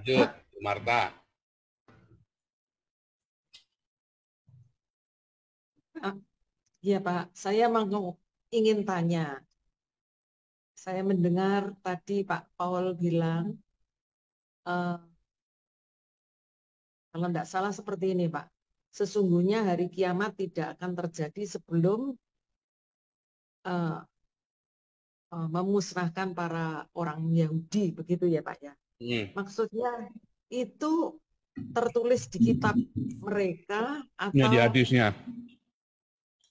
Lanjut, Bu Marta. Ah, ya Pak, saya ingin tanya. Saya mendengar tadi Pak Paul bilang, eh, kalau tidak salah seperti ini Pak, sesungguhnya hari kiamat tidak akan terjadi sebelum eh, memusnahkan para orang Yahudi, begitu ya Pak ya. Hmm. Maksudnya itu tertulis di kitab mereka Ini di atau hadisnya.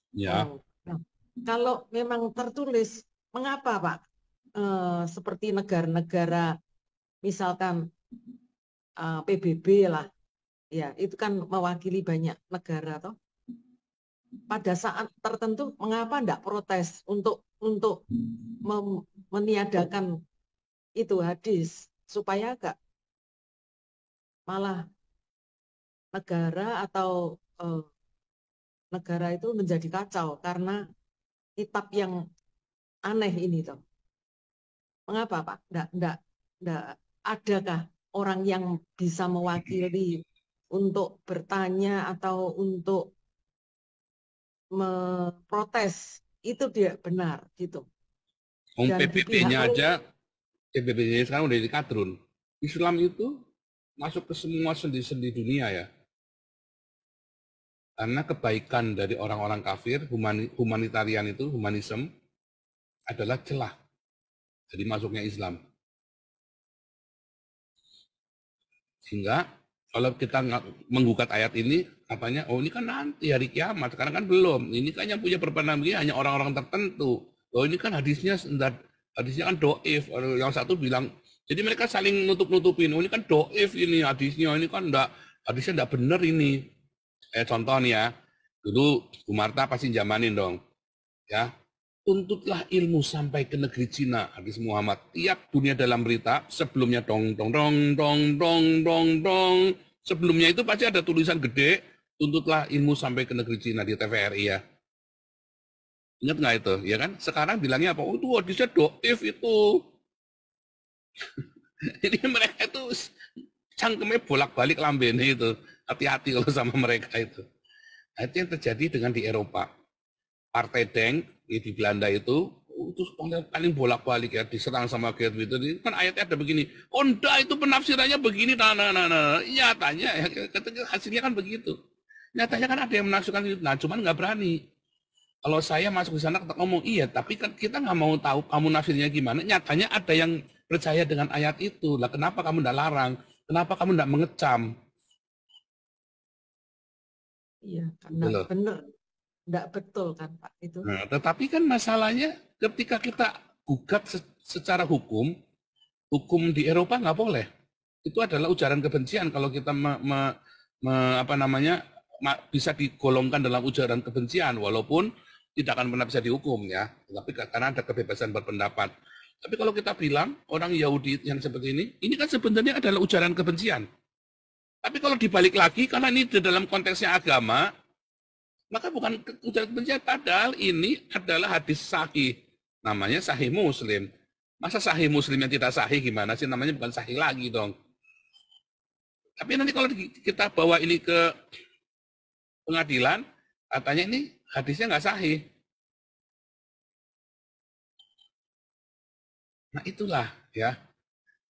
Ya. oh, nah, kalau memang tertulis, mengapa Pak? Seperti negara-negara misalkan PBB lah, ya itu kan mewakili banyak negara toh. Pada saat tertentu mengapa enggak protes untuk meniadakan itu hadis supaya enggak malah negara atau eh, negara itu menjadi kacau karena kitab yang aneh ini toh. Mengapa Pak? Enggak adakah orang yang bisa mewakili untuk bertanya atau untuk memprotes itu dia benar gitu. Dan di pihak PBB-nya mereka, aja, PBB-nya sekarang udah di kadrun. Islam itu masuk ke semua sendi-sendi dunia ya. Karena kebaikan dari orang-orang kafir, humanitarian itu, humanisme, adalah celah. Jadi masuknya Islam. Sehingga kalau kita menggugat ayat ini, katanya, oh ini kan nanti hari kiamat, sekarang kan belum. Ini kan yang punya berpendapat begini hanya orang-orang tertentu. Oh ini kan hadisnya kan doif. Yang satu bilang, jadi mereka saling nutup-nutupin. Oh ini kan doif ini hadisnya, ini kan hadisnya enggak benar ini. Contoh nih ya, dulu Bu Marta pasti jamanin dong. Ya, tuntutlah ilmu sampai ke negeri Cina, hadis Muhammad. Tiap dunia dalam berita, sebelumnya dong, dong, dong, dong, dong, dong, dong. Sebelumnya itu pasti ada tulisan gede, tuntutlah ilmu sampai ke negeri Cina di TVRI ya. Ingat nggak itu? Ya kan? Sekarang bilangnya apa? Oh, itu hadisnya doif itu. Jadi mereka itu cangkemnya bolak-balik lambene itu. Hati-hati kalau sama mereka itu. Nah, itu yang terjadi dengan di Eropa. Partai Denk di Belanda itu paling bolak-balik ya diserang sama Geert Wilders. Itu kan ayatnya ada begini, Honda itu penafsirannya begini, nah. Nyatanya ya, hasilnya kan begitu. Nyatanya kan ada yang menafsirkan itu, nah cuman nggak berani. Kalau saya masuk di sana ngomong iya, tapi kan kita nggak mau tahu kamu nafsirnya gimana. Nyatanya ada yang percaya dengan ayat itu. Lah kenapa kamu nggak larang? Kenapa kamu nggak mengecam? iya Gitu karena loh. benar, enggak betul kan Pak itu. Nah, tetapi kan masalahnya ketika kita gugat secara hukum, hukum di Eropa nggak boleh. Itu adalah ujaran kebencian kalau kita apa namanya bisa digolongkan dalam ujaran kebencian, walaupun tidak akan pernah bisa dihukum ya. Tapi karena ada kebebasan berpendapat. Tapi kalau kita bilang orang Yahudi yang seperti ini kan sebenarnya adalah ujaran kebencian. Tapi kalau dibalik lagi, karena ini di dalam konteksnya agama, maka bukan ujaran kebencian. Padahal ini adalah hadis sahih. Namanya sahih Muslim. Masa sahih Muslim yang tidak sahih gimana sih? Namanya bukan sahih lagi dong. Tapi nanti kalau kita bawa ini ke pengadilan, katanya ini hadisnya nggak sahih. Nah itulah ya,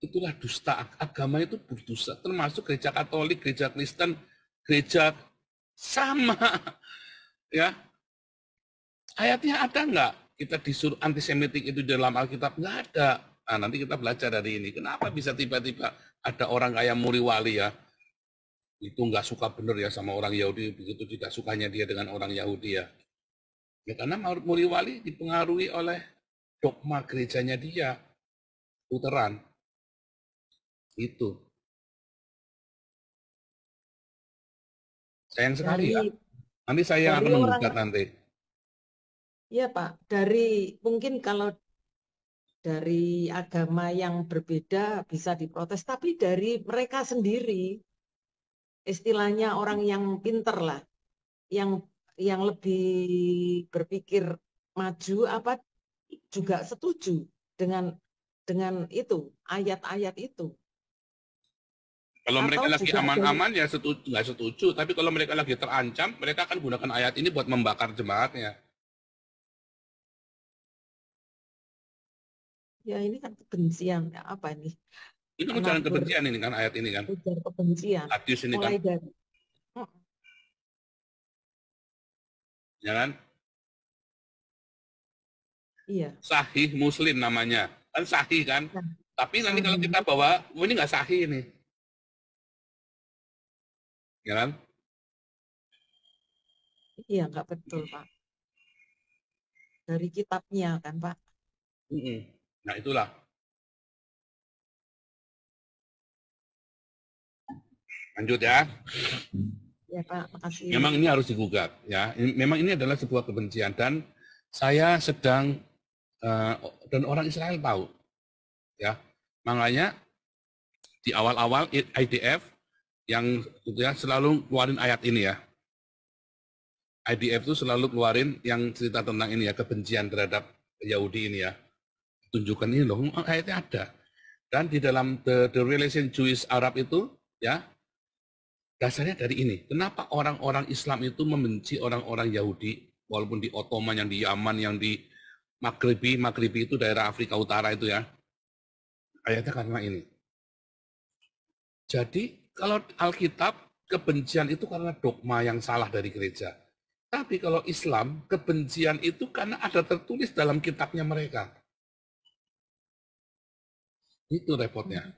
itulah dusta. Agama itu berdusta, termasuk gereja Katolik, gereja Kristen, gereja sama ya. Ayatnya ada nggak? Kita disuruh antisemitik itu dalam Alkitab? Nggak ada. Nah, nanti kita belajar dari ini. Kenapa bisa tiba-tiba ada orang kayak Muri Wali ya, itu nggak suka bener ya sama orang Yahudi, begitu tidak sukanya dia dengan orang Yahudi ya. Ya karena Muri Wali dipengaruhi oleh dogma gerejanya dia, Lutheran. Itu. Sayang sekali ya. Dari Nanti saya yang dari akan orang, menggugat nanti. ya Pak, dari mungkin kalau dari agama yang berbeda bisa diprotes, tapi dari mereka sendiri, istilahnya orang yang pinter lah, yang lebih berpikir maju apa juga setuju dengan itu ayat-ayat itu. Kalau mereka Atau lagi juga dari aman-aman ya setuju, nggak setuju. Tapi kalau mereka lagi terancam, mereka akan gunakan ayat ini buat membakar jemaatnya. ya ini kan kebencian ya apa ini? Ini kan ujaran Menabur kebencian ini kan ayat ini kan. ujar kebencian. Hadis ini kan, Mulai dari mm, ya kan? iya. Sahih Muslim namanya. Kan sahih kan? Nah, Tapi nanti kalau kita sahih. bawa, oh ini nggak sahih ini. Ya kan? Iya, nggak betul, Pak. Dari kitabnya kan, Pak. Nah itulah. Lanjut ya. Ya, Pak, makasih. Memang ini harus digugat ya. Memang ini adalah sebuah kebencian dan saya sedang dan orang Israel tahu ya. Makanya di awal-awal IDF yang gitu ya selalu keluarin ayat ini ya. IDF itu selalu keluarin yang cerita tentang ini ya, kebencian terhadap Yahudi ini ya. Tunjukkan ini loh, ayatnya ada. Dan di dalam the relation Jewish Arab itu ya dasarnya dari ini. Kenapa orang-orang Islam itu membenci orang-orang Yahudi walaupun di Ottoman, yang di Yaman, yang di Maghribi itu daerah Afrika Utara itu ya. Ayatnya karena ini. Jadi kalau Alkitab kebencian itu karena dogma yang salah dari gereja. Tapi kalau Islam, kebencian itu karena ada tertulis dalam kitabnya mereka. Itu repotnya.